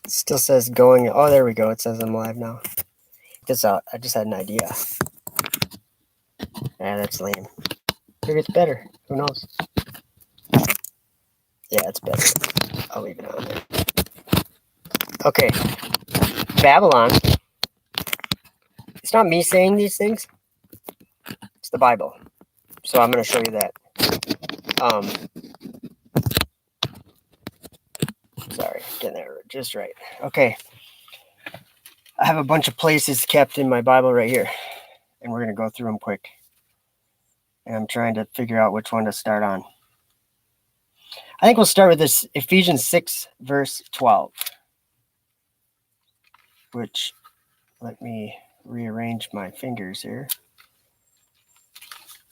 It still says going. Oh, there we go. It says I'm live now. I just had an idea. Yeah, that's lame. Maybe it's better. Who knows? Yeah, it's better. I'll leave it on there. Okay. Babylon. It's not me saying these things. It's the Bible. So I'm going to show you that. Sorry, getting that just right. Okay. I have a bunch of places kept in my Bible right here, and we're going to go through them quick. And I'm trying to figure out which one to start on. I think we'll start with this Ephesians 6, verse 12, which, let me rearrange my fingers here.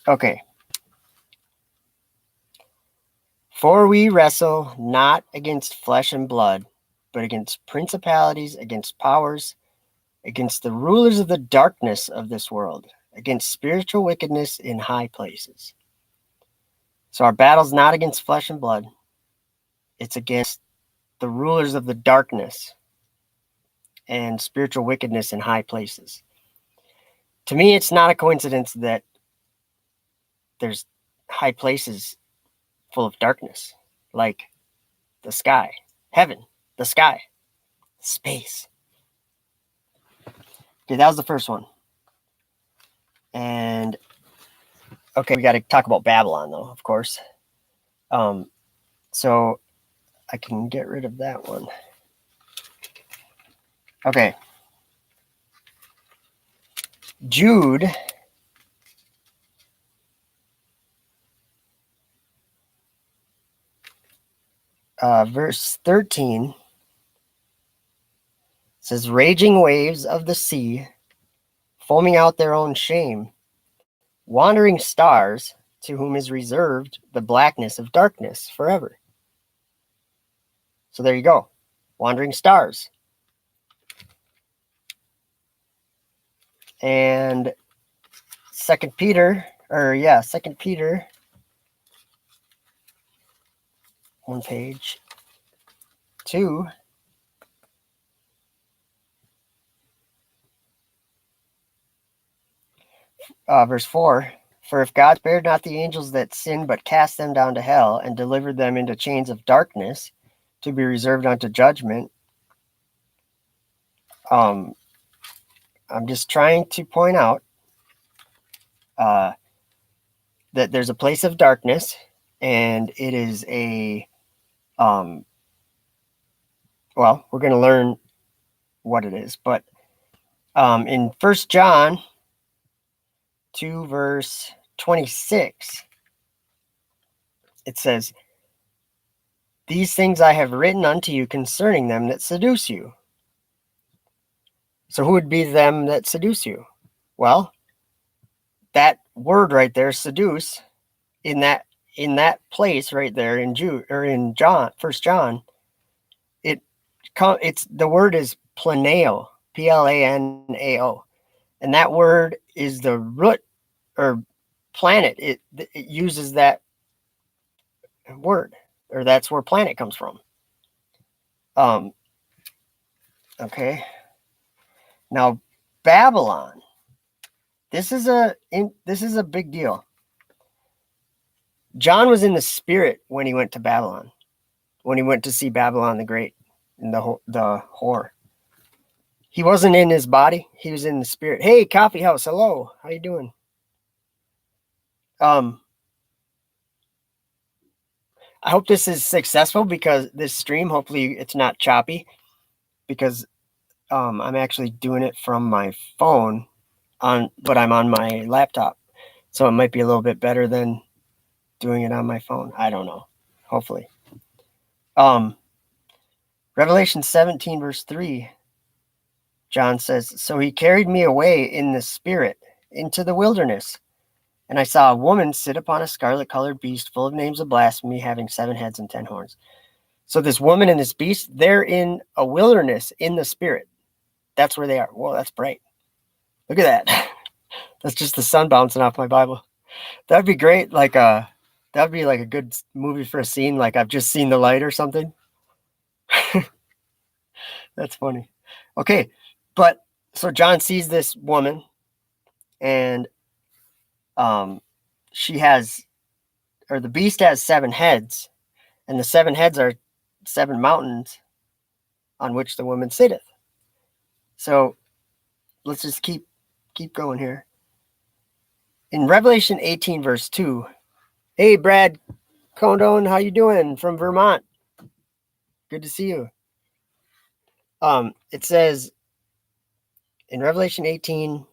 Okay. For we wrestle not against flesh and blood, but against principalities, against powers, against the rulers of the darkness of this world, against spiritual wickedness in high places. So our battle's not against flesh and blood. It's against the rulers of the darkness and spiritual wickedness in high places. To me, it's not a coincidence that there's high places full of darkness, like the sky, heaven, the sky, space. Okay, that was the first one. And okay, we got to talk about Babylon, though, of course. So I can get rid of that one. Okay. Jude verse 13 says, raging waves of the sea, foaming out their own shame, wandering stars, to whom is reserved the blackness of darkness forever. So there you go. Wandering stars. And 2 Peter, one page, 2. Verse 4, for if God spared not the angels that sinned, but cast them down to hell and delivered them into chains of darkness to be reserved unto judgment. I'm just trying to point out that there's a place of darkness, and it is a, well, we're going to learn what it is, but in 1 John 2, verse 26, it says, these things I have written unto you concerning them that seduce you. So who would be them that seduce you? Well, that word right there, seduce, in that place right there in John, 1 John, it's the word is planeo, Planao, and that word is the root or planet. It uses that word, or that's where planet comes from. Okay. Now, Babylon. This is a big deal. John was in the spirit when he went to Babylon, when he went to see Babylon the Great and the whore. He wasn't in his body; he was in the spirit. Hey, coffee house, hello, how you doing? I hope this is successful, because this stream, hopefully it's not choppy, because I'm actually doing it from my phone but I'm on my laptop, so it might be a little bit better than doing it on my phone. I don't know. Hopefully. Revelation 17, verse 3, John says, so he carried me away in the spirit into the wilderness, and I saw a woman sit upon a scarlet-colored beast full of names of blasphemy, having 7 heads and 10 horns. So this woman and this beast, they're in a wilderness in the spirit. That's where they are. Whoa, that's bright. Look at that. That's just the sun bouncing off my Bible. That'd be great. That'd be like a good movie for a scene. Like I've just seen the light or something. That's funny. Okay, but so John sees this woman, and she has, or the beast has 7 heads, and the 7 heads are 7 mountains on which the woman sitteth. So let's just keep going here. In Revelation 18, verse 2, hey, Brad Condon, how you doing from Vermont? Good to see you. It says in Revelation 18,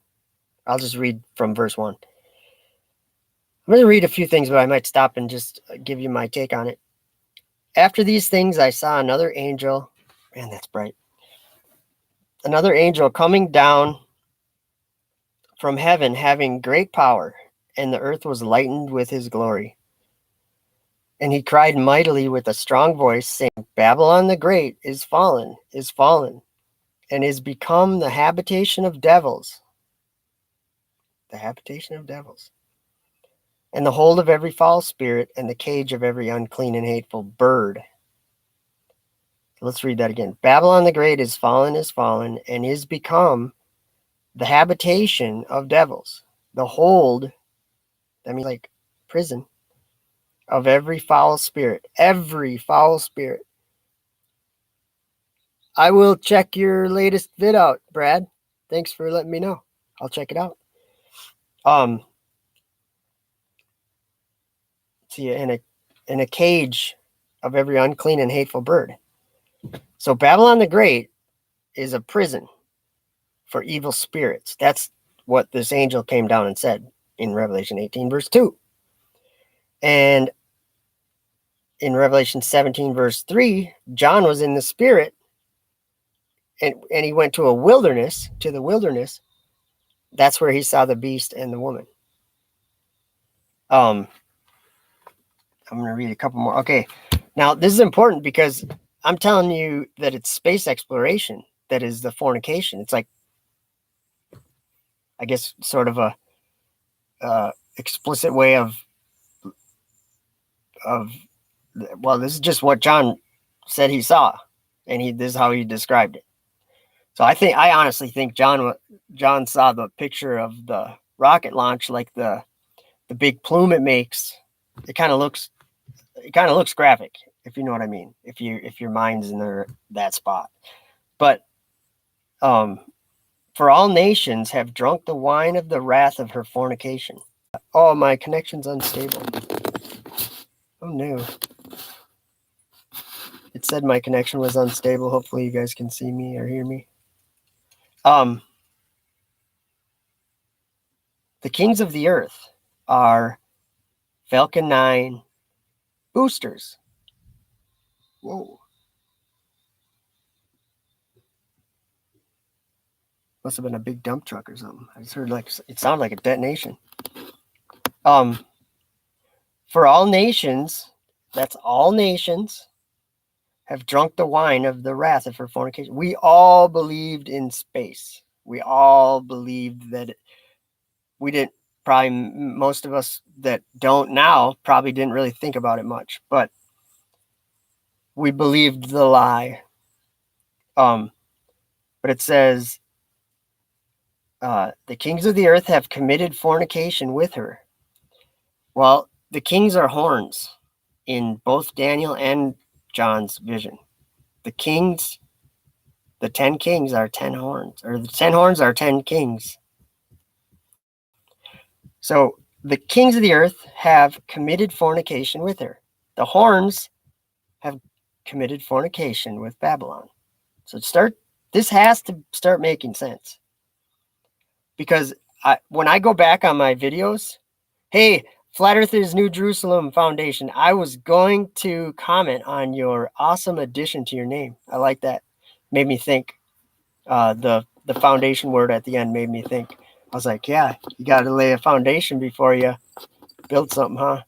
I'll just read from verse 1. I'm going to read a few things, but I might stop and just give you my take on it. After these things, I saw another angel. Man, that's bright. Another angel coming down from heaven, having great power, and the earth was lightened with his glory. And he cried mightily with a strong voice, saying, Babylon the Great is fallen, and is become the habitation of devils. The habitation of devils. And the hold of every foul spirit, and the cage of every unclean and hateful bird. Let's read that again. Babylon the Great is fallen, and is become the habitation of devils. The hold, that means like prison, of every foul spirit. Every foul spirit. I will check your latest vid out, Brad. Thanks for letting me know. I'll check it out. See, in a cage of every unclean and hateful bird. So Babylon the Great is a prison for evil spirits. That's what this angel came down and said in Revelation 18, verse 2. And in Revelation 17, verse 3, John was in the spirit, and he went to the wilderness. That's where he saw the beast and the woman. I'm going to read a couple more. Okay. Now, this is important because I'm telling you that it's space exploration that is the fornication. It's like, I guess, sort of a explicit way of, well, this is just what John said he saw, and this is how he described it. So I honestly think John saw the picture of the rocket launch, like the big plume it makes. It kind of looks graphic, if you know what I mean, if your mind's in that spot. But for all nations have drunk the wine of the wrath of her fornication. Oh, my connection's unstable. Oh no. It said my connection was unstable. Hopefully you guys can see me or hear me. The kings of the earth are Falcon 9 boosters. Whoa. Must have been a big dump truck or something. I just heard it sounded like a detonation. For all nations, that's all nations, have drunk the wine of the wrath of her fornication. We all believed in space. We all believed that we didn't, probably most of us that don't now probably didn't really think about it much, but we believed the lie. But it says, the kings of the earth have committed fornication with her. Well, the kings are horns in both Daniel and John's vision. The 10 kings are 10 horns, or the 10 horns are 10 kings. So the kings of the earth have committed fornication with her. The horns have committed fornication with Babylon. So this has to start making sense. Because when I go back on my videos, hey, Flat Earthers New Jerusalem Foundation, I was going to comment on your awesome addition to your name. I like that. Made me think. The foundation word at the end made me think. I was like, yeah, you got to lay a foundation before you build something, huh?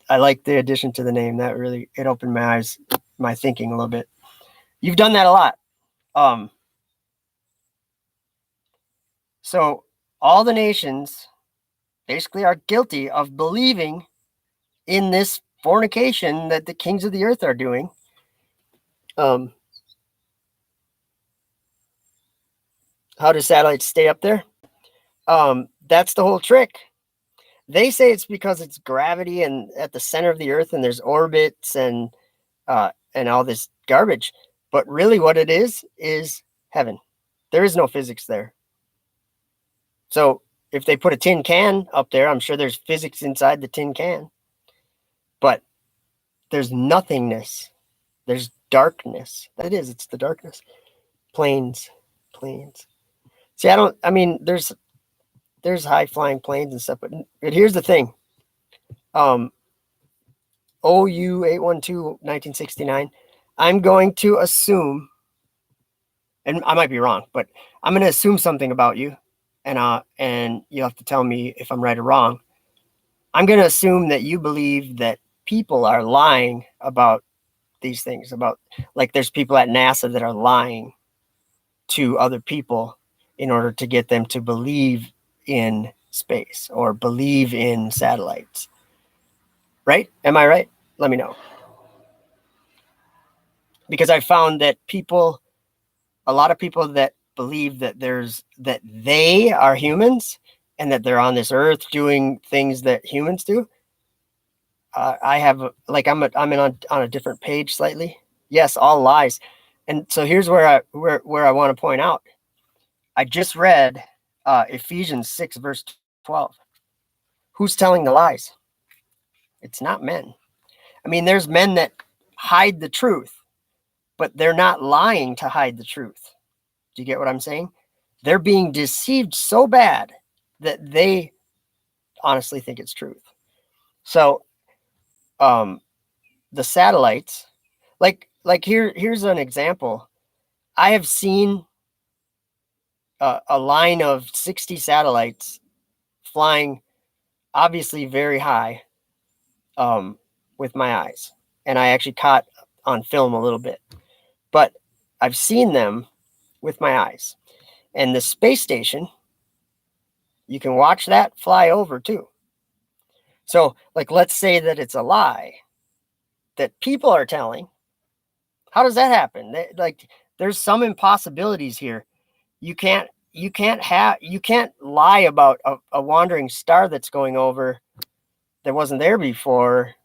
I like the addition to the name. That really, it opened my eyes, my thinking a little bit. You've done that a lot. So all the nations basically are guilty of believing in this fornication that the kings of the earth are doing. How do satellites stay up there? That's the whole trick. They say it's because it's gravity and at the center of the earth and there's orbits and all this garbage. But really what it is heaven. There is no physics there. So if they put a tin can up there, I'm sure there's physics inside the tin can. But there's nothingness. There's darkness. That is, it's the darkness. Planes. See, there's high flying planes and stuff, but here's the thing. OU 812 1969. I'm going to assume, and I might be wrong, but I'm going to assume something about you, and you have to tell me if I'm right or wrong. I'm going to assume that you believe that people are lying about these things, about like there's people at NASA that are lying to other people in order to get them to believe in space or believe in satellites. Right? Am I right? Let me know. Because I found that a lot of people that believe that they are humans and that they're on this earth doing things that humans do. I have I'm on a different page slightly. Yes, all lies. And so here's where I want to point out. I just read Ephesians 6 verse 12. Who's telling the lies? It's not men. I mean, there's men that hide the truth, but they're not lying to hide the truth. Do you get what I'm saying? They're being deceived so bad that they honestly think it's truth. So the satellites, here's an example. I have seen a line of 60 satellites flying obviously very high with my eyes. And I actually caught on film a little bit. But I've seen them with my eyes. And the space station, you can watch that fly over too. So, let's say that it's a lie that people are telling. How does that happen? There's some impossibilities here. You can't lie about a wandering star that's going over that wasn't there before,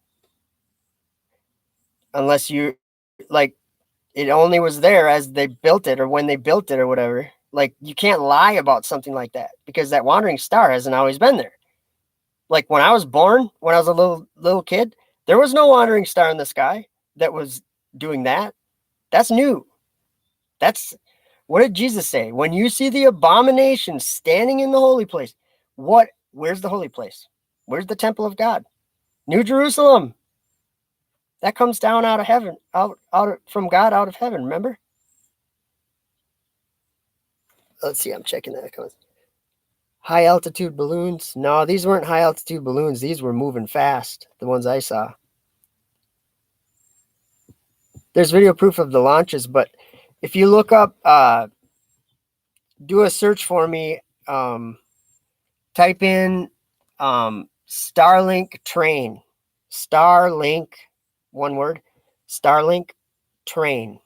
unless you it only was there as they built it or when they built it or whatever. You can't lie about something like that because that wandering star hasn't always been there. When I was born, when I was a little kid, there was no wandering star in the sky that was doing that. That's new. What did Jesus say? When you see the abomination standing in the holy place, where's the holy place? Where's the temple of God? New Jerusalem. That comes down out of heaven, from God out of heaven, remember? Let's see, I'm checking that. High altitude balloons. No, these weren't high altitude balloons. These were moving fast, the ones I saw. There's video proof of the launches, but if you look up, do a search for me, type in Starlink train. Starlink, one word, Starlink train.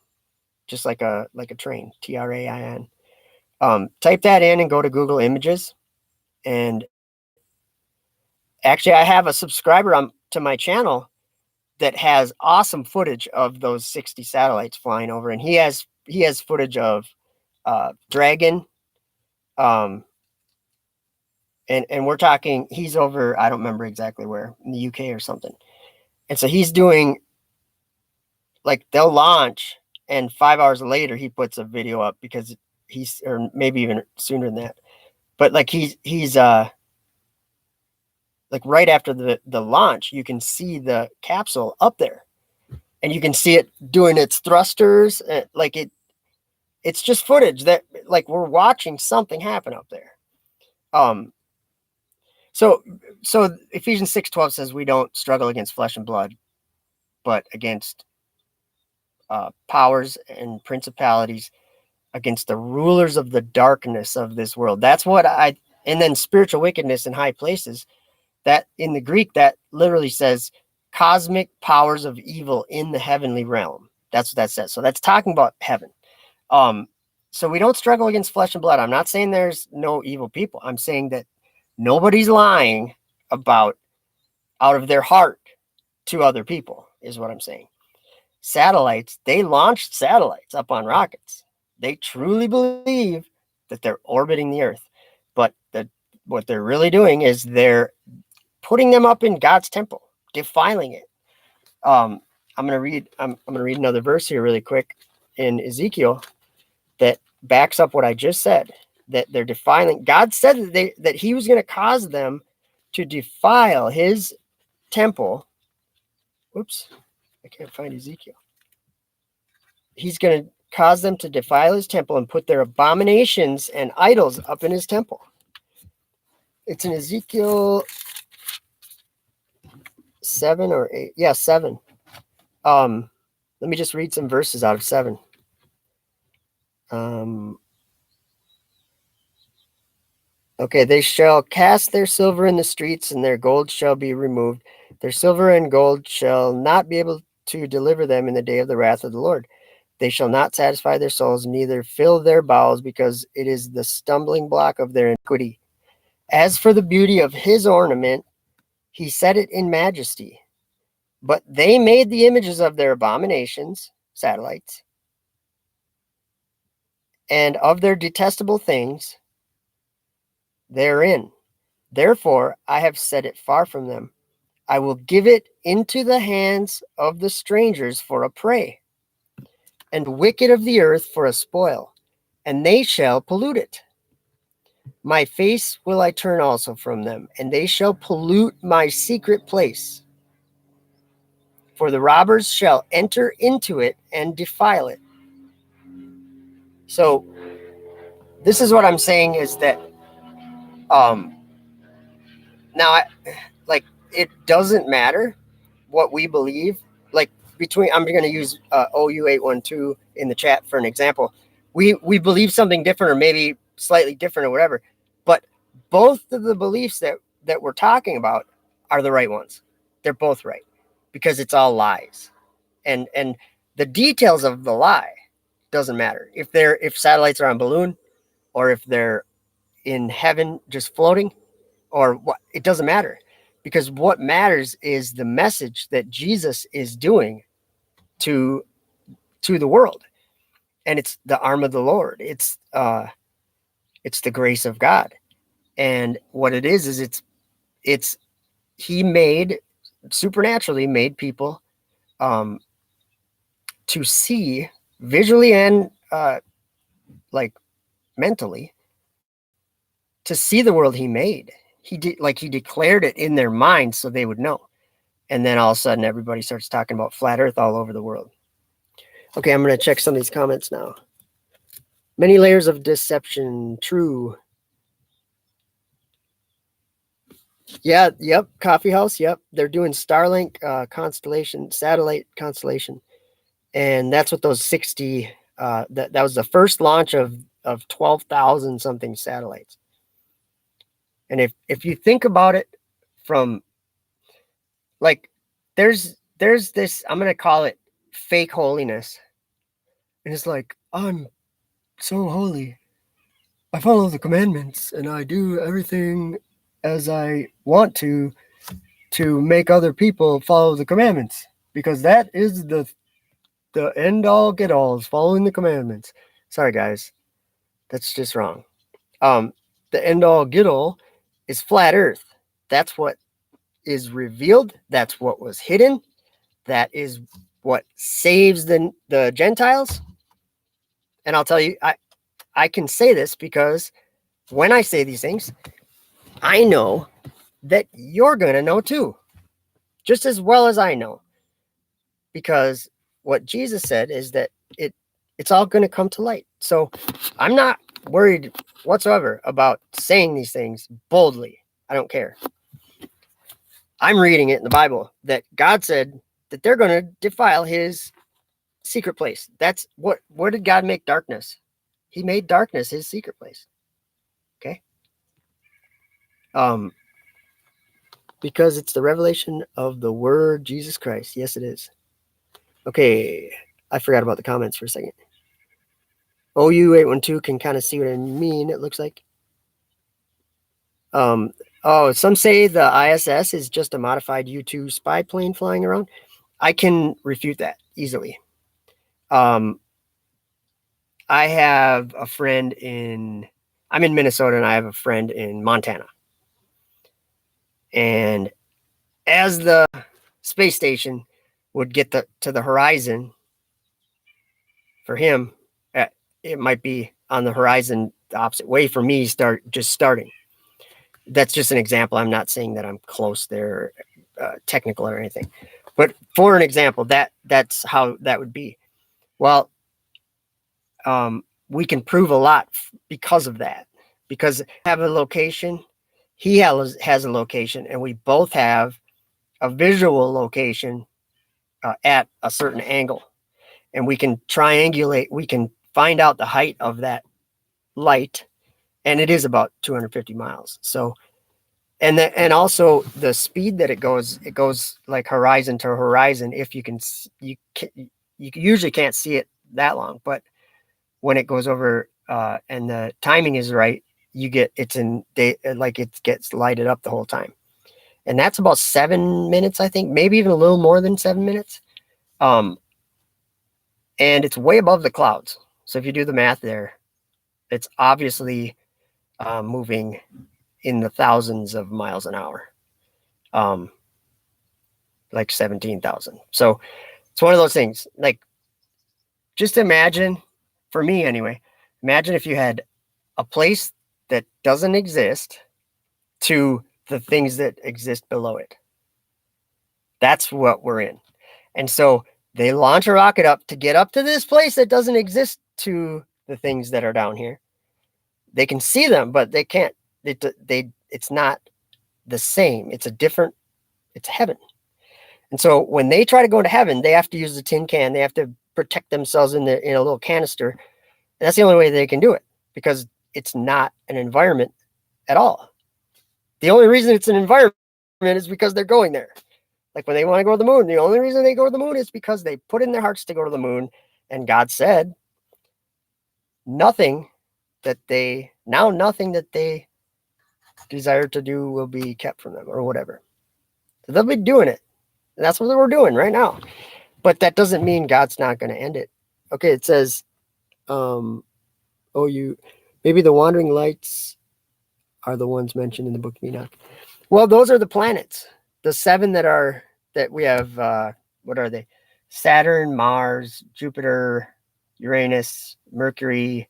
Just like a train, TRAIN. Type that in and go to Google Images. And actually, I have a subscriber to my channel that has awesome footage of those 60 satellites flying over, and he has footage of Dragon, and we're talking. He's over. I don't remember exactly where, in the UK or something. And so he's doing they'll launch, and 5 hours later he puts a video up because or maybe even sooner than that. But he's right after the launch, you can see the capsule up there, and you can see it doing its thrusters. It's just footage that we're watching something happen up there. So Ephesians 6:12 says we don't struggle against flesh and blood, but against powers and principalities, against the rulers of the darkness of this world. That's what and then spiritual wickedness in high places. That in the Greek, that literally says cosmic powers of evil in the heavenly realm. That's what that says. So that's talking about heaven. So we don't struggle against flesh and blood. I'm not saying there's no evil people. I'm saying that nobody's lying about out of their heart to other people, is what I'm saying. Satellites, they launched satellites up on rockets. They truly believe that they're orbiting the earth. But what they're really doing is they're putting them up in God's temple, defiling it. I'm gonna read another verse here really quick in Ezekiel that backs up what I just said, that they're defiling. God said that he was going to cause them to defile his temple. Whoops, I can't find Ezekiel. He's going to cause them to defile his temple and put their abominations and idols up in his temple. It's in Ezekiel 7 or 8. Yeah, 7. Let me just read some verses out of 7. Okay, they shall cast their silver in the streets, and their gold shall be removed. Their silver and gold shall not be able to deliver them in the day of the wrath of the Lord. They shall not satisfy their souls, neither fill their bowels, because it is the stumbling block of their iniquity. As for the beauty of his ornament, he set it in majesty. But they made the images of their abominations, satellites, and of their detestable things therein. Therefore, I have set it far from them. I will give it into the hands of the strangers for a prey, and wicked of the earth for a spoil, and they shall pollute it. My face will I turn also from them, and they shall pollute my secret place. For the robbers shall enter into it and defile it. So this is what I'm saying is that now it doesn't matter what we believe. Like I'm going to use OU812 in the chat for an example. We believe something different, or maybe slightly different, or whatever. But both of the beliefs that we're talking about are the right ones. They're both right, because it's all lies, and the details of the lie doesn't matter. If satellites are on balloon, or if they're in heaven just floating, or what, it doesn't matter, because what matters is the message that Jesus is doing to the world, and it's the arm of the Lord. It's the grace of God, and what it is it's he supernaturally made people to see visually and like mentally, to see the world he made. He declared it in their minds so they would know. And then all of a sudden everybody starts talking about flat earth all over the world. Okay, I'm going to check some of these comments now. Many layers of deception. True. Yeah, yep. Coffee House, yep. They're doing Starlink constellation, satellite constellation. And that's what those 60, that was the first launch of 12,000 something satellites. And if you think about it from, like, there's this, I'm going to call it fake holiness. And it's like, I'm so holy. I follow the commandments and I do everything as I want to make other people follow the commandments, because that is the end all get all, is following the commandments. Sorry guys, that's just wrong. The end all get all is flat earth. That's what is revealed. That's what was hidden. That is what saves the Gentiles. And I'll tell you, I can say this because when I say these things, I know that you're going to know too, just as well as I know. Because what Jesus said is that it's all going to come to light. So I'm not worried whatsoever about saying these things boldly. I don't care. I'm reading it in the Bible that God said that they're going to defile his secret place. That's where did God make darkness? He made darkness his secret place. Okay. Because it's the revelation of the word Jesus Christ. Yes, it is. Okay. I forgot about the comments for a second. OU812 can kind of see what I mean, it looks like. Some say the ISS is just a modified U-2 spy plane flying around. I can refute that easily. I have a friend I'm in Minnesota, and I have a friend in Montana. And as the space station would get to the horizon, for him, it might be on the horizon the opposite way. For me, starting. That's just an example. I'm not saying that I'm close there, technical or anything, but for an example, that's how that would be. Well, we can prove a lot because of that. Because I have a location, he has a location, and we both have a visual location at a certain angle, and we can triangulate. We can find out the height of that light, and it is about 250 miles. So, and also the speed that it goes like horizon to horizon. If you you usually can't see it that long, but when it goes over and the timing is right, it gets lighted up the whole time. And that's about 7 minutes, I think, maybe even a little more than 7 minutes. And it's way above the clouds. So if you do the math there, it's obviously moving in the thousands of miles an hour, like 17,000. So it's one of those things. Like, just imagine, for me anyway, imagine if you had a place that doesn't exist to the things that exist below it. That's what we're in. And so they launch a rocket up to get up to this place that doesn't exist to the things that are down here. They can see them, but they can't. It's not the same. It's heaven. And so when they try to go to heaven, they have to use the tin can. They have to protect themselves in a little canister. And that's the only way they can do it, because it's not an environment at all. The only reason it's an environment is because they're going there. Like when they want to go to the moon, the only reason they go to the moon is because they put in their hearts to go to the moon. And God said, nothing that they desire to do will be kept from them, or whatever. So they'll be doing it. And that's what we're doing right now. But that doesn't mean God's not going to end it. Okay, it says, maybe the wandering lights are the ones mentioned in the book of Enoch. Well, those are the planets. The 7 that we have, what are they? Saturn, Mars, Jupiter, Uranus, Mercury,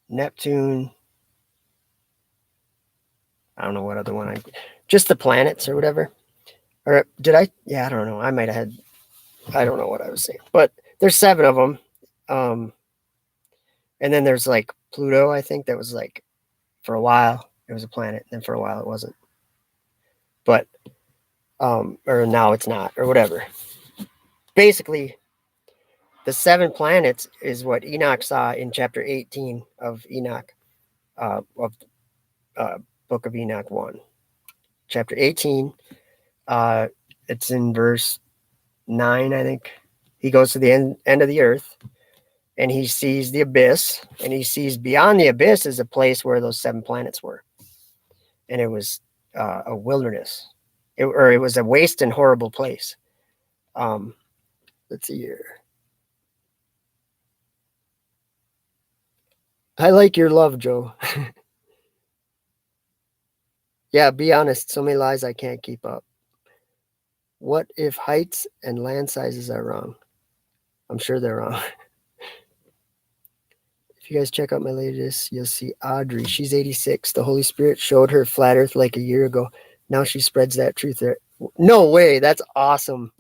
Neptune. I don't know what other one just the planets or whatever. Or did I? Yeah, I don't know. I might have had, I don't know what I was saying, but there's 7 of them. And then there's like Pluto, I think, that was like, for a while it was a planet, and for a while it wasn't. But or now it's not, or whatever. Basically, the 7 planets is what Enoch saw in chapter 18 of Enoch, of Book of Enoch 1. Chapter 18, it's in verse 9, I think. He goes to the end of the earth, and he sees the abyss, and he sees beyond the abyss is a place where those 7 planets were. And it was a wilderness. It was a waste and horrible place. Let's see here. I like your love, Joe. Yeah, be honest. So many lies I can't keep up. What if heights and land sizes are wrong? I'm sure they're wrong. If you guys check out my latest, you'll see Audrey. She's 86. The Holy Spirit showed her flat earth like a year ago. Now she spreads that truth there. No way. That's awesome.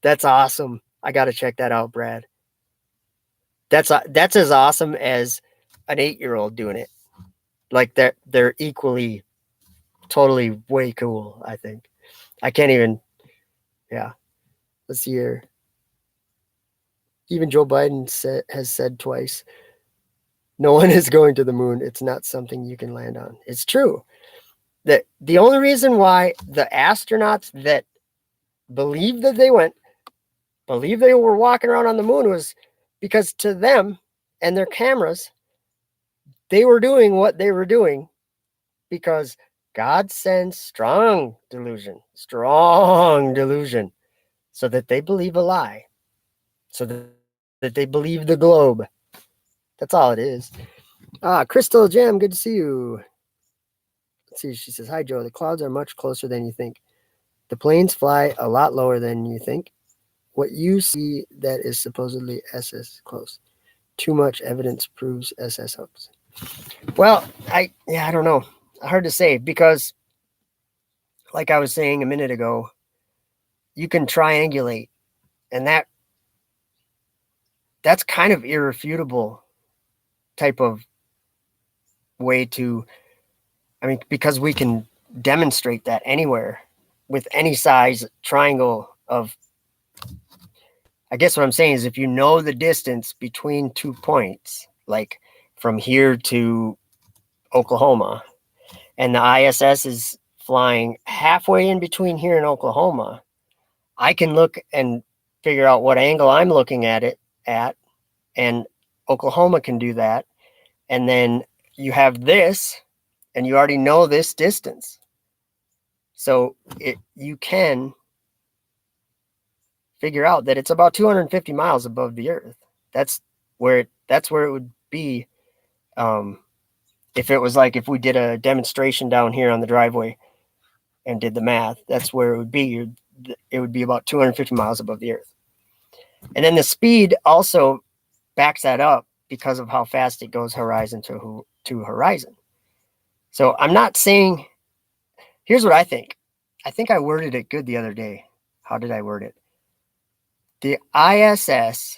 That's awesome. I got to check that out, Brad. That's as awesome as an 8-year-old doing it. Like they're equally, totally way cool, I think. I can't even, yeah. Let's see here. Even Joe Biden has said twice, no one is going to the moon. It's not something you can land on. It's true. That the only reason why the astronauts that believe they were walking around on the moon was Because to them and their cameras, they were doing what they were doing because God sends strong delusion, so that they believe a lie, so that they believe the globe. That's all it is. Crystal Gem, good to see you. Let's see, she says, hi, Joe. The clouds are much closer than you think. The planes fly a lot lower than you think. What you see that is supposedly SS close. Too much evidence proves SS hoax. Well, I don't know. Hard to say because, like I was saying a minute ago, you can triangulate, and that's kind of irrefutable type of way to, I mean, because we can demonstrate that anywhere with any size triangle of, I guess what I'm saying is if you know the distance between 2 points, like from here to Oklahoma, and the ISS is flying halfway in between here and Oklahoma, I can look and figure out what angle I'm looking at it at, and Oklahoma can do that. And then you have this, and you already know this distance. So you can figure out that it's about 250 miles above the Earth. That's where it would be. If it was like if we did a demonstration down here on the driveway and did the math, that's where it would be. It would be about 250 miles above the Earth. And then the speed also backs that up because of how fast it goes horizon to horizon. So I'm not saying, here's what I think. I think I worded it good the other day. How did I word it? The ISS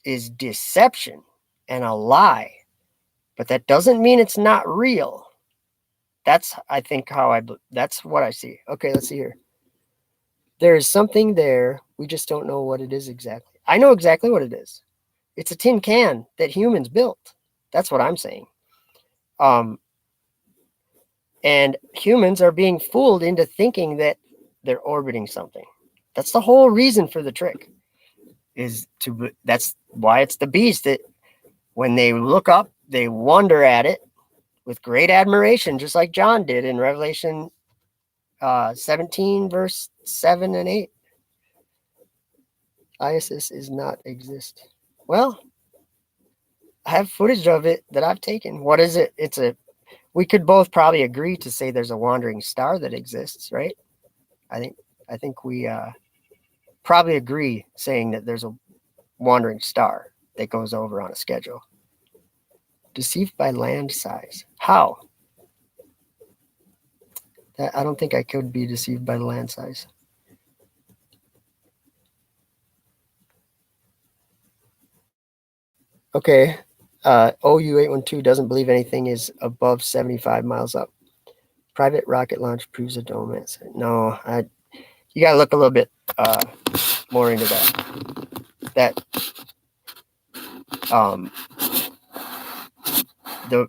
is deception and a lie, but that doesn't mean it's not real. That's, I think, that's what I see. Okay, let's see here. There is something there. We just don't know what it is exactly. I know exactly what it is. It's a tin can that humans built. That's what I'm saying. And humans are being fooled into thinking that they're orbiting something. That's the whole reason for the trick. That's why it's the beast that when they look up, they wonder at it with great admiration, just like John did in Revelation 17, verse 7 and 8. ISS is not exist. Well, I have footage of it that I've taken. What is it? We could both probably agree to say there's a wandering star that exists, right? I think we probably agree saying that there's a wandering star that goes over on a schedule. Deceived by land size. How? I don't think I could be deceived by the land size. Okay. OU812 doesn't believe anything is above 75 miles up. Private rocket launch proves a dome. No, you got to look a little bit more into that. The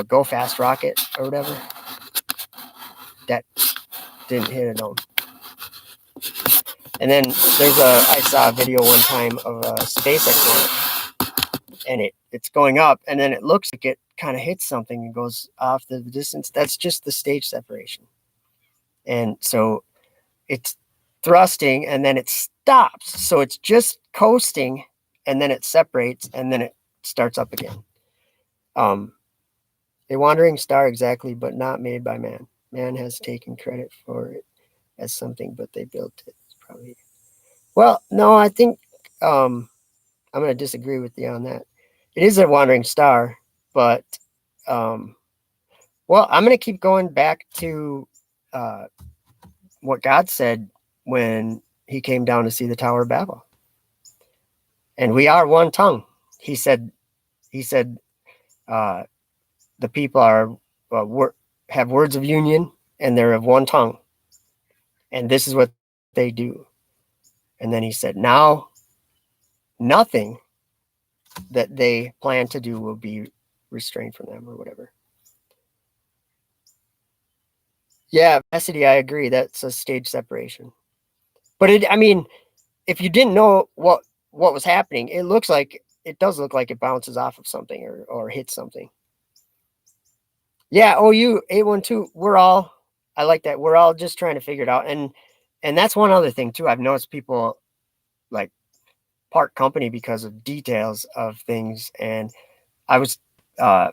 Go Fast rocket or whatever, that didn't hit a dome. And then I saw a video one time of a SpaceX launch, and it's going up, and then it looks like it kind of hits something and goes off the distance. That's just the stage separation. And so it's thrusting, and then it stops. So it's just coasting, and then it separates, and then it starts up again. A wandering star, exactly, but not made by man. Man has taken credit for it as something, but they built it. It's probably. Well, no, I think I'm going to disagree with you on that. It is a wandering star, but well, I'm going to keep going back to what God said when he came down to see the Tower of Babel. And we are one tongue. He said, the people have words of union, and they're of one tongue. And this is what they do. And then he said, now nothing that they plan to do will be restrained from them or whatever. Yeah, Cassidy, I agree. That's a stage separation. But if you didn't know what was happening, it looks like it does look like it bounces off of something or hits something. Yeah, OU 812. I like that. We're all just trying to figure it out. And that's one other thing too. I've noticed people like part company because of details of things. And I was on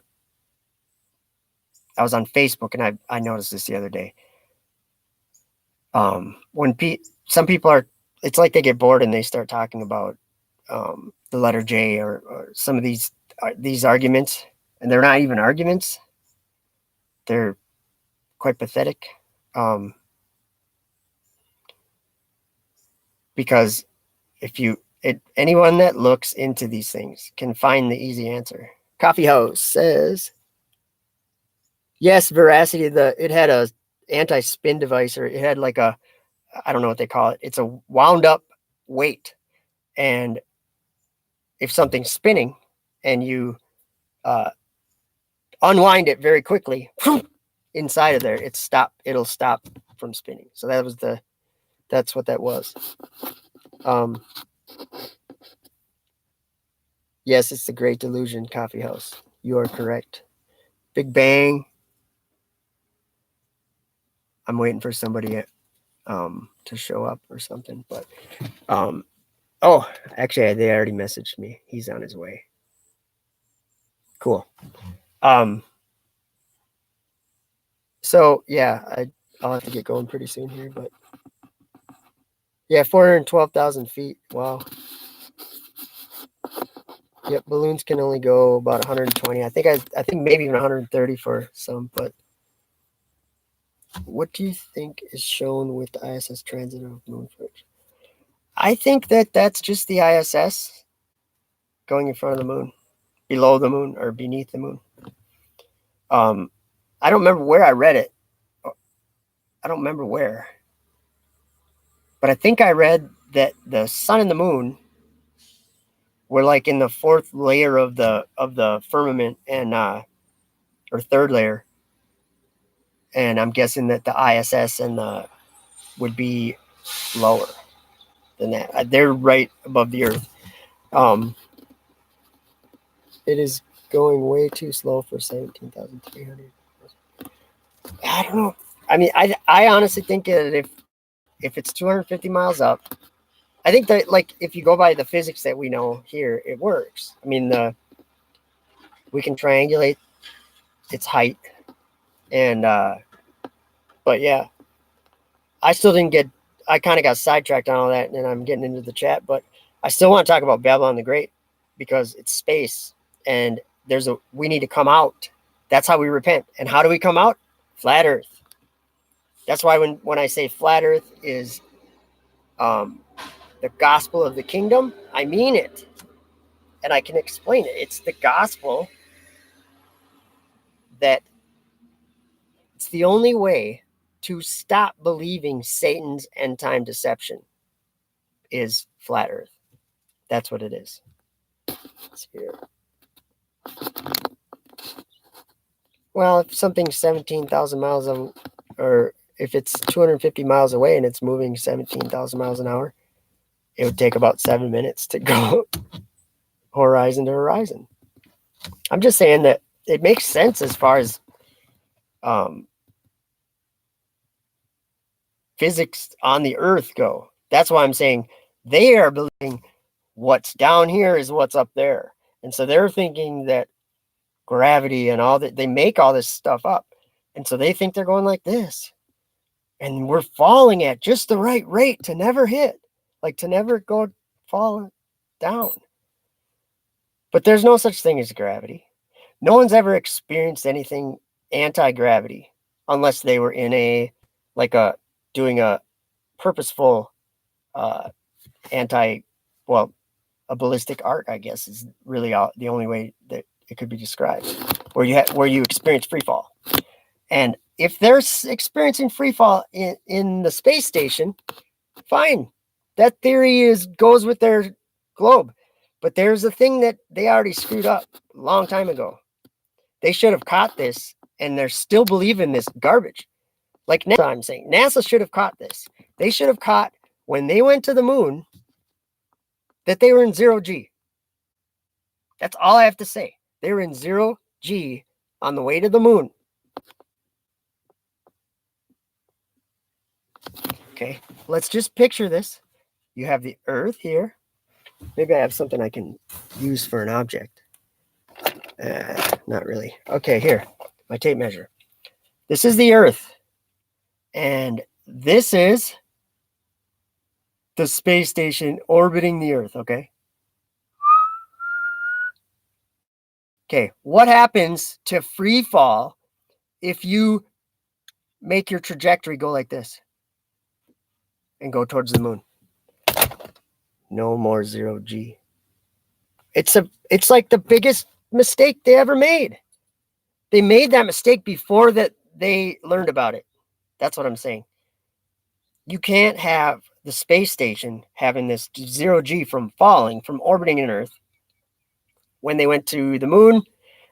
Facebook and I noticed this the other day. When some people are, it's like they get bored and they start talking about the letter J or some of these arguments, and they're not even arguments. They're quite pathetic. Because anyone that looks into these things can find the easy answer. Coffee House says, yes, Veracity, it had a anti-spin device, or it had like I don't know what they call it. It's a wound up weight. And if something's spinning and you unwind it very quickly inside of there, it'll stop from spinning. So that's what that was. Yes, it's the Great Delusion, Coffee House. You are correct. Big Bang. I'm waiting for somebody to show up or something, but oh, actually they already messaged me. He's on his way. Cool. So yeah, I'll have to get going pretty soon here, but yeah, 412,000 feet. Wow. Yep, balloons can only go about 120. I think maybe even 130 for some, but what do you think is shown with the ISS transit of moon first? I think that's just the ISS going in front of the moon, below the moon or beneath the moon. I don't remember where I read it. I don't remember where, but I think I read that the sun and the moon were like in the fourth layer of the firmament, and or third layer. And I'm guessing that the ISS and would be lower than that. They're right above the Earth. It is going way too slow for 17,300. I don't know. I mean, I honestly think that if it's 250 miles up, I think that, like, if you go by the physics that we know here, it works. I mean, we can triangulate its height, and but yeah, I still didn't get. I kind of got sidetracked on all that, and I'm getting into the chat, but I still want to talk about Babylon the Great because it's space, and we need to come out. That's how we repent. And how do we come out? Flat Earth. That's why when I say flat Earth is the gospel of the kingdom, I mean it. And I can explain it. It's the gospel that it's the only way to stop believing Satan's end time deception is flat Earth. That's what it is. Let's hear. Well, if something's 17,000 miles or if it's 250 miles away and it's moving 17,000 miles an hour, it would take about 7 minutes to go horizon to horizon. I'm just saying that it makes sense as far as physics on the Earth go. That's why I'm saying they are believing what's down here is what's up there. And so they're thinking that gravity and all that, they make all this stuff up. And so they think they're going like this. And we're falling at just the right rate to never hit, like to never go fall down. But there's no such thing as gravity. No one's ever experienced anything anti-gravity unless they were in doing a purposeful a ballistic arc, I guess, is really the only way that it could be described, where you experience free fall. And if they're experiencing free fall in the space station, fine. That theory goes with their globe. But there's a thing that they already screwed up a long time ago. They should have caught this, and they're still believing this garbage. Like NASA, I'm saying, NASA should have caught this. They should have caught when they went to the moon that they were in 0G. That's all I have to say. They were in 0G on the way to the moon. Okay, let's just picture this. You have the Earth here. Maybe I have something I can use for an object. Not really. Okay, here, my tape measure. This is the Earth. And this is the space station orbiting the Earth, okay? Okay, what happens to free fall if you make your trajectory go like this and go towards the moon? No more 0G. It's like the biggest mistake they ever made. They made that mistake before that they learned about it. That's what I'm saying. You can't have the space station having this 0G from falling, from orbiting an Earth, when they went to the moon,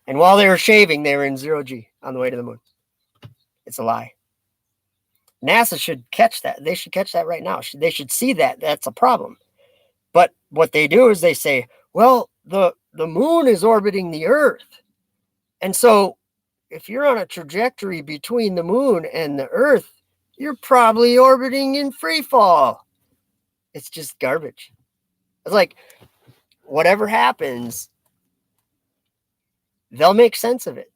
and while they were shaving, they were in 0G on the way to the moon. It's a lie. NASA should catch that. They should catch that right now. They should see that that's a problem. But what they do is they say, well, the moon is orbiting the Earth. And so if you're on a trajectory between the moon and the Earth, you're probably orbiting in free fall. It's just garbage. It's like, whatever happens, they'll make sense of it.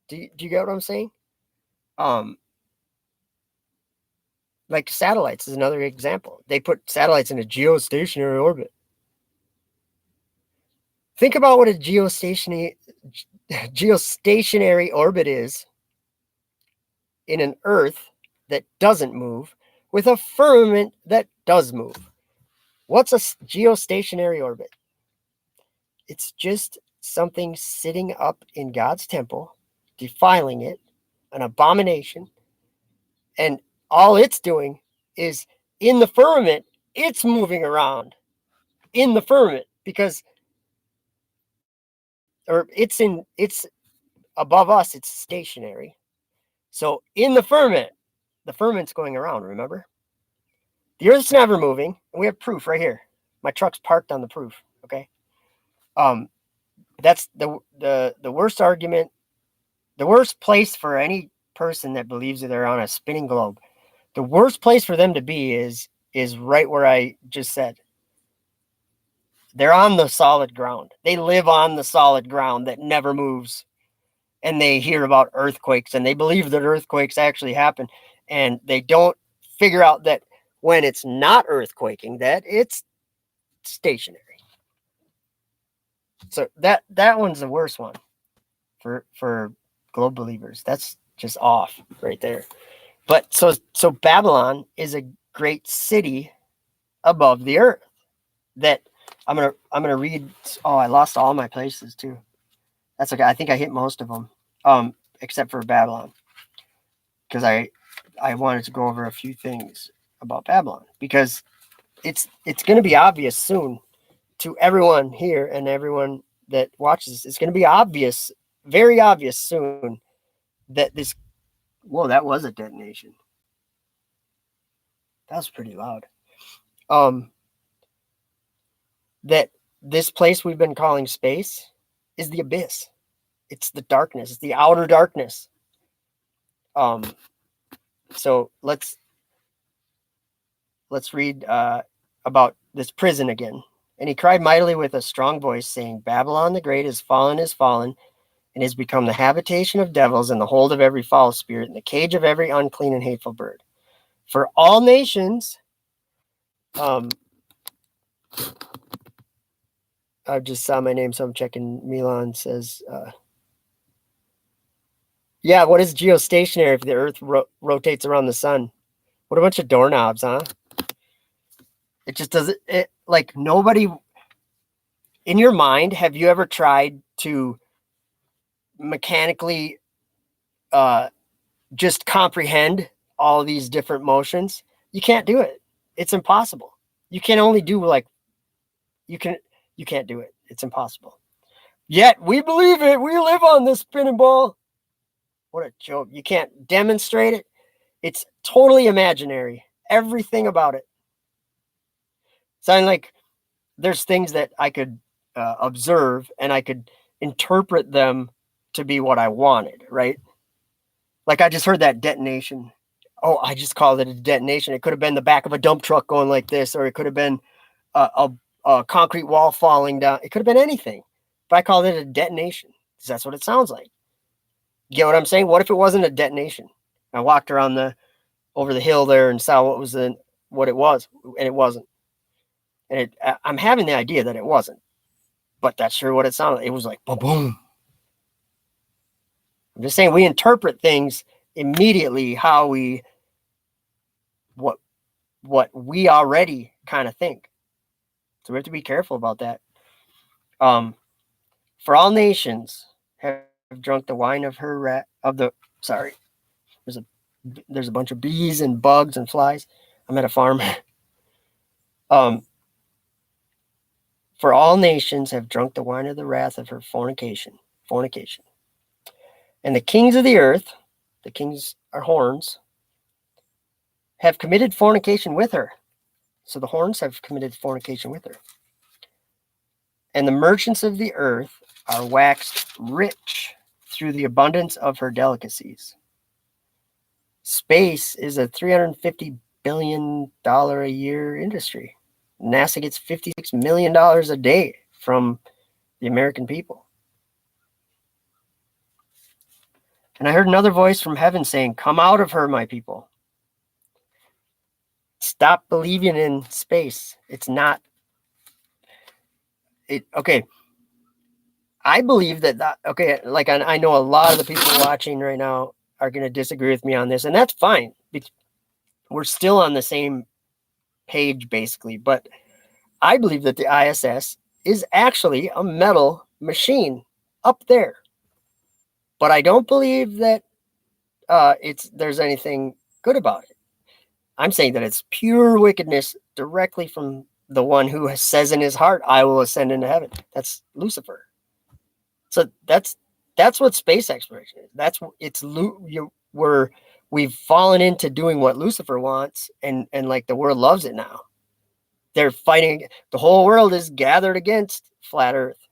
Do you get what I'm saying? Like satellites is another example. They put satellites in a geostationary orbit. Think about what a geostationary orbit is in an Earth that doesn't move with a firmament that does move. What's a geostationary orbit? It's just something sitting up in God's temple, defiling it, an abomination, and all it's doing is in the firmament, it's moving around in the firmament because, or it's above us, it's stationary. So in the firmament's going around, remember? The Earth's never moving, and we have proof right here. My truck's parked on the proof, okay? That's the worst argument, the worst place for any person that believes that they're on a spinning globe. The worst place for them to be is right where I just said. They're on the solid ground. They live on the solid ground that never moves. And they hear about earthquakes and they believe that earthquakes actually happen. And they don't figure out that when it's not earthquaking, that it's stationary. So that one's the worst one for globe believers. That's just off right there. But so Babylon is a great city above the Earth that I'm gonna read. Oh, I lost all my places too. That's okay. I think I hit most of them, except for Babylon, because I wanted to go over a few things about Babylon because it's going to be obvious soon to everyone here and everyone that watches. It's going to be obvious, very obvious soon that this. Whoa, that was a detonation. That was pretty loud. That this place we've been calling space is the abyss. It's the darkness. It's the outer darkness. So let's read about this prison again. And he cried mightily with a strong voice, saying, Babylon the great is fallen, and has become the habitation of devils, and the hold of every foul spirit, and the cage of every unclean and hateful bird. For all nations, I just saw my name, so I'm checking. Milan says, yeah, what is geostationary if the Earth rotates around the sun? What a bunch of doorknobs, huh? It just doesn't, like nobody, in your mind, have you ever tried to mechanically just comprehend all these different motions? You can't do it. It's impossible. You can only do you can't do it. It's impossible. Yet we believe it. We live on this spinning ball. What a joke. You can't demonstrate it. It's totally imaginary. Everything about it. Sound like there's things that I could observe, and I could interpret them to be what I wanted, right? Like I just heard that detonation. Oh, I just called it a detonation. It could have been the back of a dump truck going like this, or it could have been a concrete wall falling down. It could have been anything. But I called it a detonation because that's what it sounds like. You get what I'm saying? What if it wasn't a detonation? I walked around over the hill there and saw what it was, and it wasn't. And I'm having the idea that it wasn't, but that's sure what it sounded like. It was like boom, boom. I'm just saying we interpret things immediately how what we already kind of think. So we have to be careful about that. For all nations have drunk the wine of her sorry. There's a bunch of bees and bugs and flies. I'm at a farm. For all nations have drunk the wine of the wrath of her fornication. And the kings of the earth, the kings are horns, have committed fornication with her. So the horns have committed fornication with her. And the merchants of the earth are waxed rich through the abundance of her delicacies. Space is a $350 billion a year industry. NASA gets $56 million a day from the American people. And I heard another voice from heaven saying, "Come out of her, my people. Stop believing in space. It's not it." Okay. I believe that okay, like I know a lot of the people watching right now are going to disagree with me on this, and that's fine. We're still on the same page, basically. But I believe that the ISS is actually a metal machine up there. But I don't believe that there's anything good about it. I'm saying that it's pure wickedness directly from the one who says in his heart, "I will ascend into heaven." That's Lucifer. So that's what space exploration is. Where we've fallen into doing what Lucifer wants, and like the world loves it now. They're fighting. The whole world is gathered against flat Earth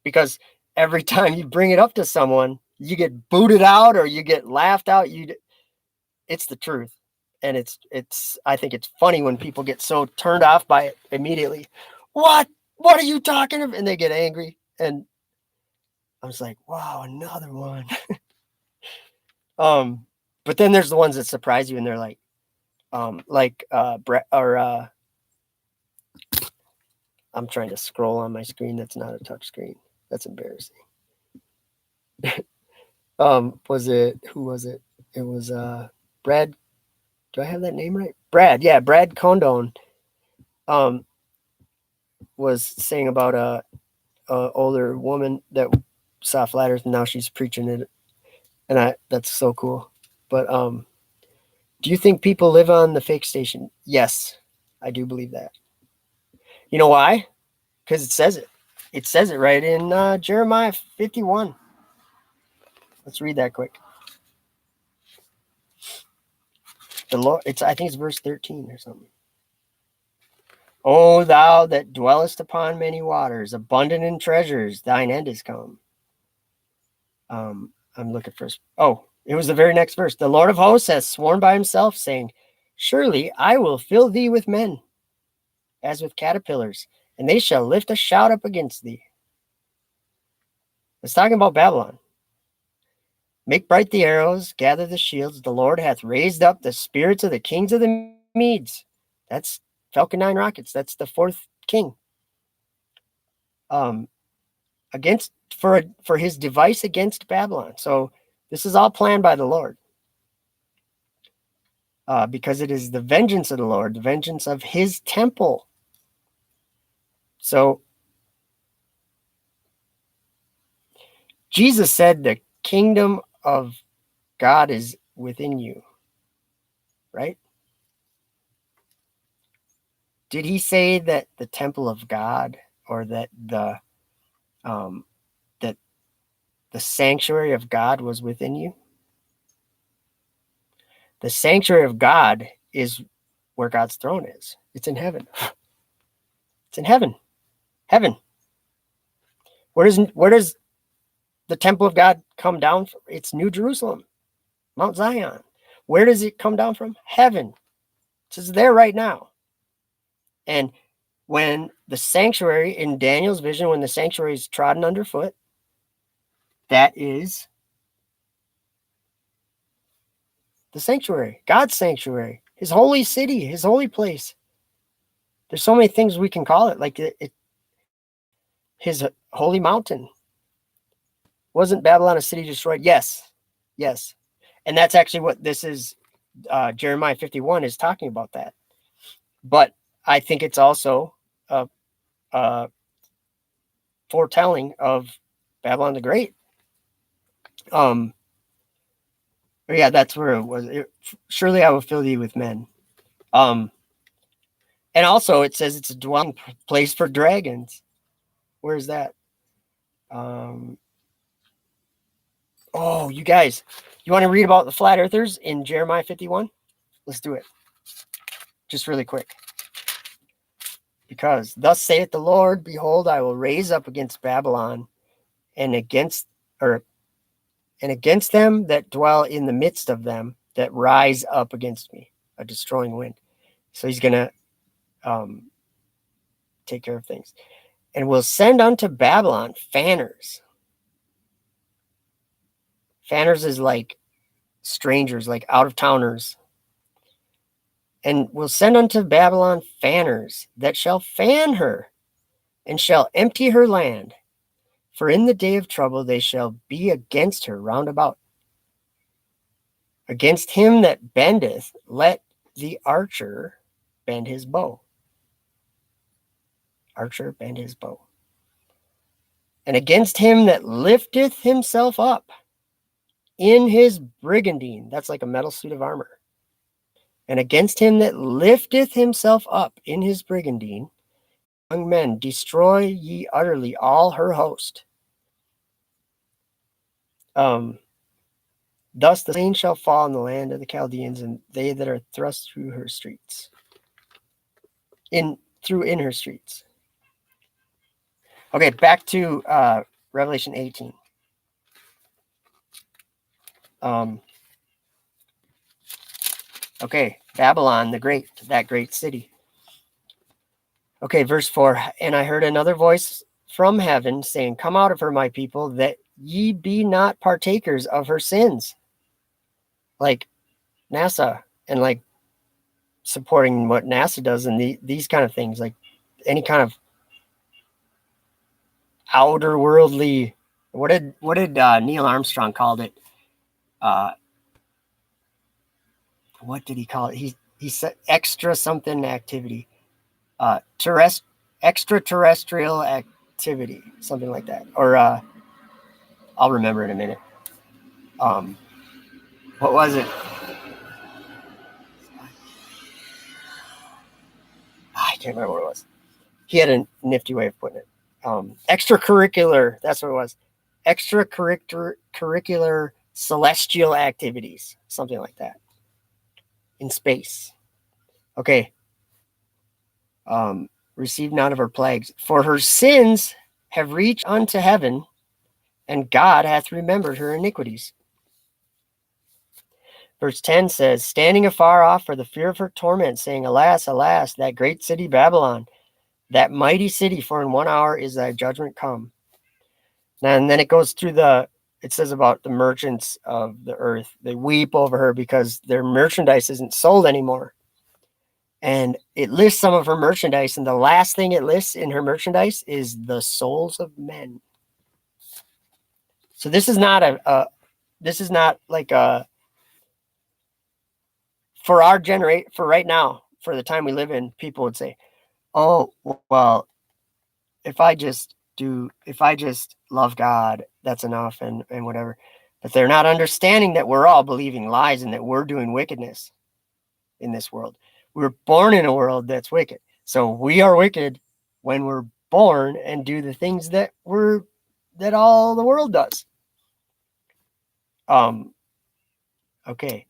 because every time you bring it up to someone, you get booted out or you get laughed out. It's the truth, and it's. I think it's funny when people get so turned off by it immediately. What are you talking about? And they get angry, and I was like, wow, another one. But then there's the ones that surprise you, and they're Brett or I'm trying to scroll on my screen. That's not a touch screen. That's embarrassing. Who was it? It was Brad. Do I have that name right? Brad. Yeah, Brad Condon. Was saying about a older woman that saw flat Earth, and now she's preaching it, and that's so cool. But do you think people live on the fake station? Yes, I do believe that. You know why? Because it says it. It says it right in Jeremiah 51. Let's read that quick. The Lord, I think it's verse 13 or something. "O thou that dwellest upon many waters, abundant in treasures, thine end is come." I'm looking for. Oh, it was the very next verse. "The Lord of hosts has sworn by himself, saying, Surely I will fill thee with men, as with caterpillars, and they shall lift a shout up against thee." It's talking about Babylon. "Make bright the arrows, gather the shields. The Lord hath raised up the spirits of the kings of the Medes." That's Falcon 9 rockets. That's the fourth king. Against for his device against Babylon. So this is all planned by the Lord. Because it is the vengeance of the Lord, the vengeance of his temple. So Jesus said the kingdom of God is within you, right? Did he say that the temple of God, or that the sanctuary of God was within you? The sanctuary of God is where God's throne is. It's in heaven. It's in heaven. Heaven. Where does the temple of God come down from? It's New Jerusalem, Mount Zion. Where does it come down from? Heaven. It's there right now. And when the sanctuary, in Daniel's vision, when the sanctuary is trodden underfoot, that is the sanctuary, God's sanctuary, his holy city, his holy place. There's so many things we can call it, like his holy mountain. Wasn't Babylon a city destroyed? Yes. Yes. And that's actually what this is. Jeremiah 51 is talking about that. But I think it's also a foretelling of Babylon the Great. Yeah, that's where it was. Surely I will fill thee with men. And also it says it's a dwelling place for dragons. Where's that? Oh, you guys, you want to read about the flat earthers in Jeremiah 51? Let's do it. Just really quick. Because thus saith the Lord, behold, I will raise up against Babylon and against them that dwell in the midst of them that rise up against me, a destroying wind. So he's going to take care of things. And will send unto Babylon fanners. Fanners is like strangers, like out-of-towners. And will send unto Babylon fanners that shall fan her and shall empty her land. For in the day of trouble they shall be against her round about. Against him that bendeth, let the archer bend his bow. Archer bend his bow. And against him that lifteth himself up in his brigandine. That's like a metal suit of armor. And against him that lifteth himself up in his brigandine, young men, destroy ye utterly all her host. Thus the slain shall fall in the land of the Chaldeans, and they that are thrust through her streets. In her streets. Okay, back to Revelation 18. Okay, Babylon the Great, that great city. Okay, verse 4. And I heard another voice from heaven saying, come out of her, my people, that ye be not partakers of her sins. Like NASA and like supporting what NASA does and these kind of things, like any kind of outer worldly, what did Neil Armstrong called it? What did he call it? He said extra something activity, extraterrestrial activity, something like that. Or I'll remember in a minute. What was it? I can't remember what it was. He had a nifty way of putting it. Extracurricular, that's what it was. Extracurricular celestial activities, something like that. In space. Okay. Receive none of her plagues, for her sins have reached unto heaven, and God hath remembered her iniquities. Verse 10 says, standing afar off for the fear of her torment, saying, alas, alas, that great city Babylon, that mighty city, for in 1 hour is thy judgment come. Now, and then it goes through it says about the merchants of the earth. They weep over her because their merchandise isn't sold anymore. And it lists some of her merchandise, and the last thing it lists in her merchandise is the souls of men. So this is not like for our generation, for right now, for the time we live in, people would say, oh, well, if I just love God, that's enough and whatever. But they're not understanding that we're all believing lies and that we're doing wickedness in this world. We're born in a world that's wicked. So we are wicked when we're born and do the things that all the world does. Okay.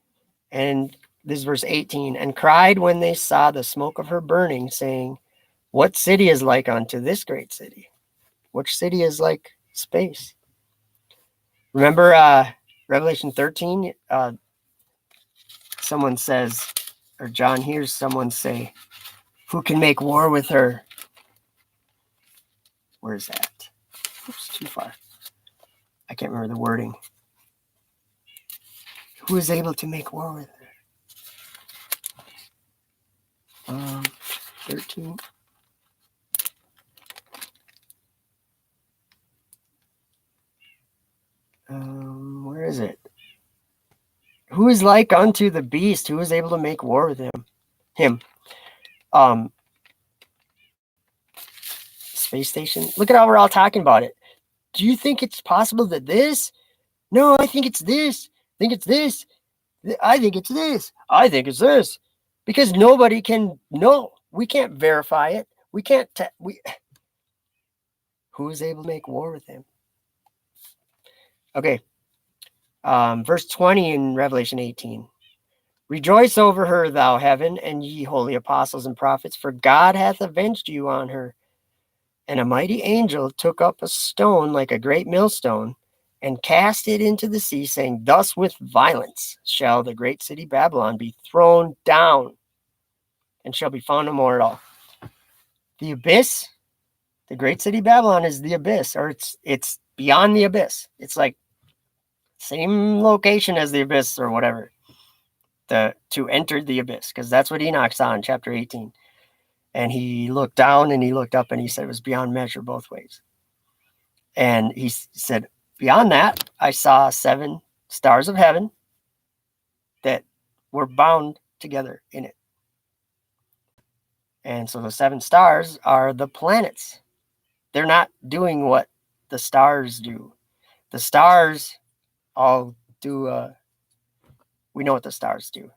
And this is verse 18. And cried when they saw the smoke of her burning, saying, what city is like unto this great city? Which city is like space? Remember Revelation 13? Someone says, or John hears someone say, who can make war with her? Where's that? Oops, too far. I can't remember the wording. Who is able to make war with her? 13. Where is it? Who is like unto the beast? Who is able to make war with him? Space station. Look at how we're all talking about it. Do you think it's possible that this? No, I think it's this. I think it's this. I think it's this. I think it's this. Because nobody can know. We can't verify it. We can't. Who is able to make war with him? Okay. Verse 20 in Revelation 18. Rejoice over her, thou heaven, and ye holy apostles and prophets, for God hath avenged you on her. And a mighty angel took up a stone like a great millstone, and cast it into the sea, saying, thus with violence shall the great city Babylon be thrown down, and shall be found no more at all. The abyss, the great city Babylon is the abyss, or it's beyond the abyss. It's like same location as the abyss or whatever, to enter the abyss, because that's what Enoch saw in chapter 18. And he looked down and he looked up and he said it was beyond measure both ways. And he said, beyond that, I saw 7 stars of heaven that were bound together in it. And so the 7 stars are the planets. They're not doing what the stars do. The stars all do, we know what the stars do.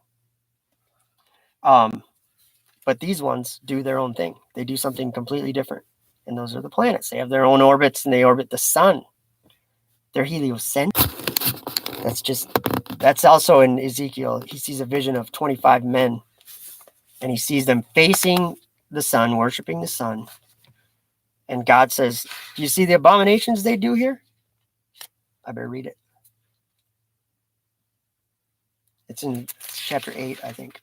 But these ones do their own thing. They do something completely different. And those are the planets. They have their own orbits and they orbit the sun. They're heliocentric. That's also in Ezekiel. He sees a vision of 25 men and he sees them facing the sun, worshiping the sun. And God says, do you see the abominations they do here? I better read it. It's in chapter 8, I think.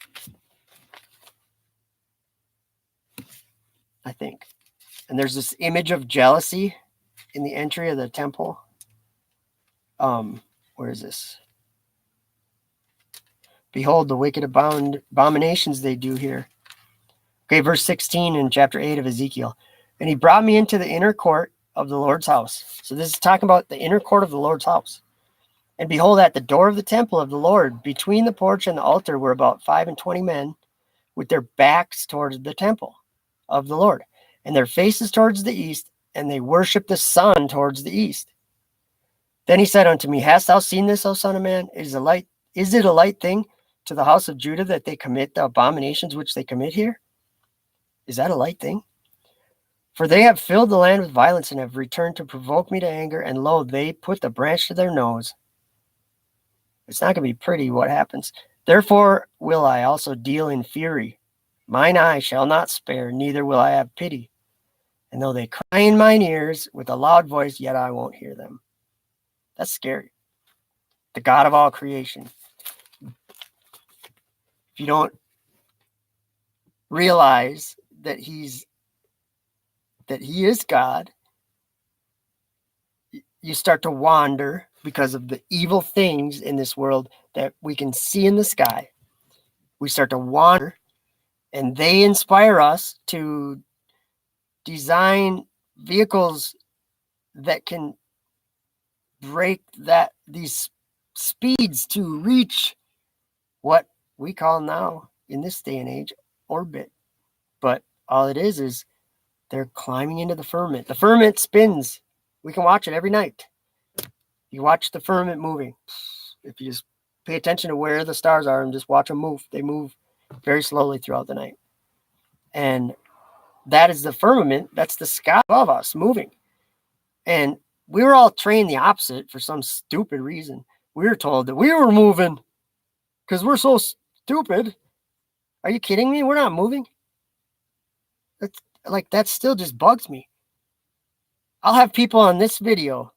And there's this image of jealousy in the entry of the temple. Where is this? Behold, the wicked abominations they do here. Okay, verse 16 in chapter 8 of Ezekiel. And he brought me into the inner court of the Lord's house. So this is talking about the inner court of the Lord's house. And behold, at the door of the temple of the Lord, between the porch and the altar, were about 25 men with their backs towards the temple of the Lord, and their faces towards the east, and they worship the sun towards the east. Then he said unto me, hast thou seen this, O son of man? Is it a light thing to the house of Judah that they commit the abominations which they commit here? Is that a light thing? For they have filled the land with violence and have returned to provoke me to anger, and lo, they put the branch to their nose. It's not going to be pretty what happens. Therefore will I also deal in fury. Mine eye shall not spare, neither will I have pity. And though they cry in mine ears with a loud voice, yet I won't hear them. That's scary. The God of all creation. If you don't realize that he is God, you start to wander because of the evil things in this world that we can see in the sky. We start to wander, and they inspire us to design vehicles that can break these speeds to reach what we call now, in this day and age, orbit. But all it is they're climbing into the firmament. The firmament spins. We can watch it every night. You watch the firmament moving. If you just pay attention to where the stars are and just watch them move, they move very slowly throughout the night. And that is the firmament. That's the sky above us moving. And we were all trained the opposite for some stupid reason. We were told that we were moving because we're so stupid. Are you kidding me? We're not moving. That still just bugs me. I'll have people on this video,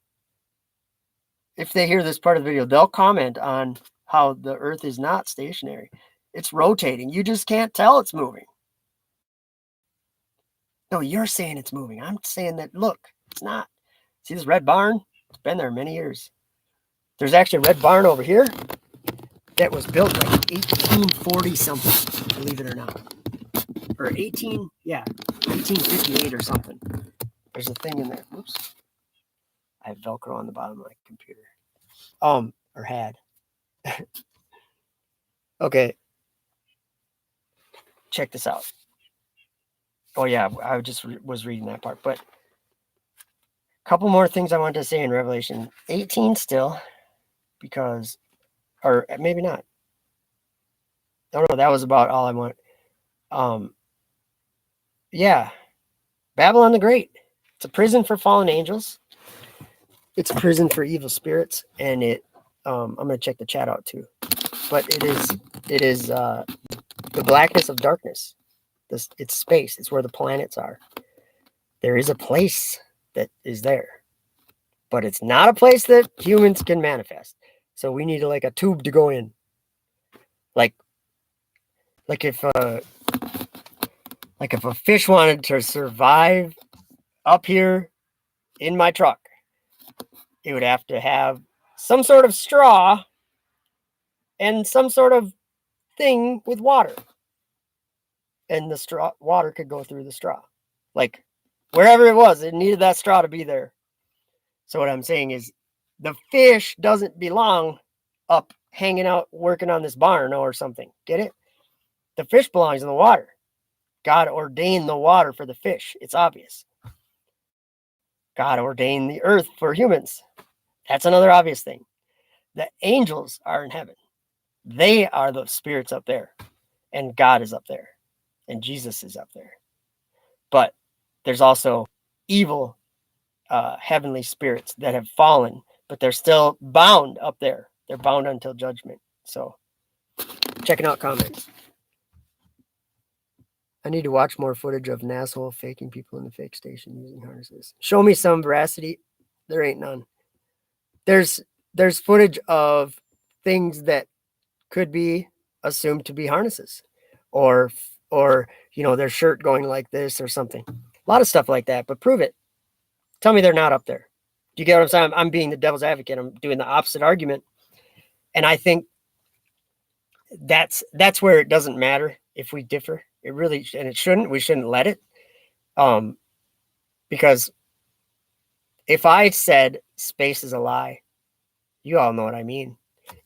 if they hear this part of the video, they'll comment on how the earth is not stationary. It's rotating. You just can't tell it's moving. No, you're saying it's moving. I'm saying that, look, it's not. See this red barn? It's been there many years. There's actually a red barn over here that was built like 1840 something, believe it or not. Or 1858 or something. There's a thing in there. Oops. I have Velcro on the bottom of my computer. Or had. Okay. Check this out. Oh yeah, I just was reading that part. But a couple more things I wanted to say in Revelation 18 still, because, or maybe not. No, that was about all I want. Yeah, Babylon the Great. It's a prison for fallen angels. It's a prison for evil spirits, and it. I'm gonna check the chat out too, but it is the blackness of darkness. It's space. It's where the planets are. There is a place that is there, but it's not a place that humans can manifest. So we need like a tube to go in. Like if a fish wanted to survive up here in my truck, it would have to have some sort of straw and some sort of thing with water. And the water could go through the straw. Like wherever it was, it needed that straw to be there. So what I'm saying is the fish doesn't belong up hanging out working on this barn or something. Get it? The fish belongs in the water. God ordained the water for the fish. It's obvious. God ordained the earth for humans. That's another obvious thing. The angels are in heaven. They are the spirits up there. And God is up there. And Jesus is up there. But there's also evil heavenly spirits that have fallen, but they're still bound up there. They're bound until judgment. So checking out comments. I need to watch more footage of Nassau faking people in the fake station using harnesses. Show me some veracity. There ain't none. There's footage of things that could be assumed to be harnesses, or their shirt going like this or something. A lot of stuff like that, but prove it. Tell me they're not up there. Do you get what I'm saying? I'm being the devil's advocate. I'm doing the opposite argument. And I think that's where it doesn't matter if we differ. It really, and it shouldn't. We shouldn't let it. Because if I said space is a lie, you all know what I mean.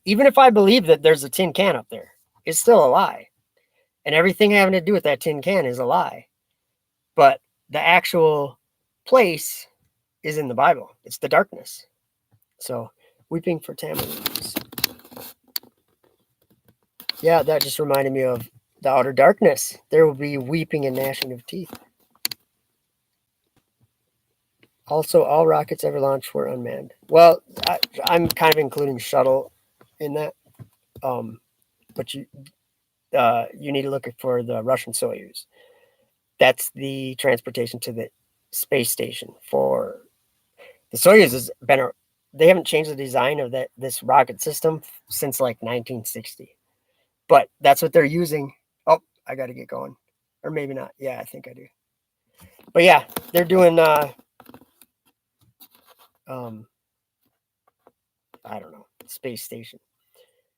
Even if I believe that there's a tin can up there, it's still a lie. And everything having to do with that tin can is a lie. But the actual place is in the Bible. It's the darkness. So, weeping for Tammuz. Yeah, that just reminded me of the outer darkness. There will be weeping and gnashing of teeth. Also, all rockets ever launched were unmanned. Well, I'm kind of including shuttle in that. But you need to look for the Russian Soyuz. That's the transportation to the space station. For the Soyuz has been, they haven't changed the design of this rocket system since like 1960. But that's what they're using. Oh, I got to get going. Or maybe not. Yeah, I think I do. But yeah, they're doing, I don't know, space station.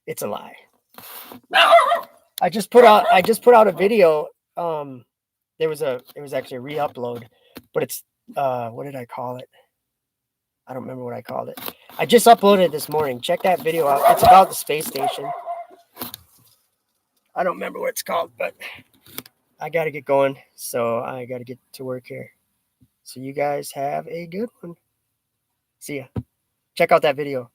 It's a lie. I just put out a video. It was actually a re-upload, but it's, what did I call it? I don't remember what I called it. I just uploaded it this morning. Check that video out. It's about the space station. I don't remember what it's called, but I got to get going. So I got to get to work here. So you guys have a good one. See ya. Check out that video.